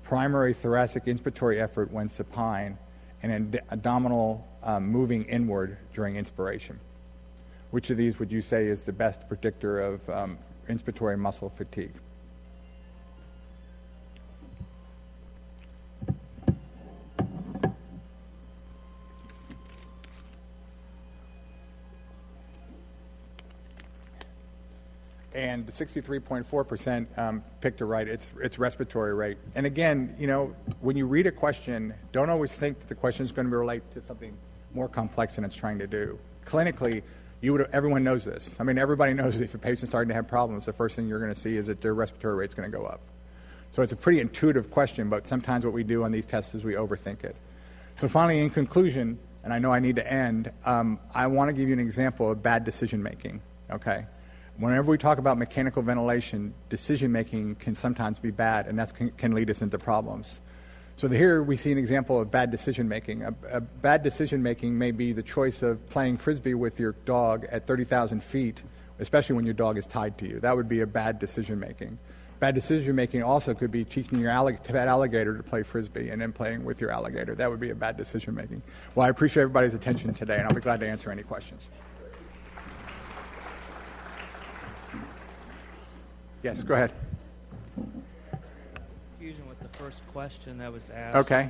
primary thoracic inspiratory effort when supine, and an abdominal moving inward during inspiration. Which of these would you say is the best predictor of inspiratory muscle fatigue? And 63.4% picked it right. It's respiratory rate. And again, when you read a question, don't always think that the question is going to relate to something more complex than it's trying to do. Clinically, everyone knows this. I mean, everybody knows that if a patient's starting to have problems, the first thing you're going to see is that their respiratory rate's going to go up. So it's a pretty intuitive question, but sometimes what we do on these tests is we overthink it. So finally, in conclusion, and I know I need to end, I want to give you an example of bad decision-making, okay? Whenever we talk about mechanical ventilation, decision-making can sometimes be bad, and that can lead us into problems. So here we see an example of bad decision-making. A bad decision-making may be the choice of playing Frisbee with your dog at 30,000 feet, especially when your dog is tied to you. That would be a bad decision-making. Bad decision-making also could be teaching your pet alligator to play Frisbee and then playing with your alligator. That would be a bad decision-making. Well, I appreciate everybody's attention today, and I'll be glad to answer any questions. Yes, go ahead. Confusion with the first question that was asked. Okay.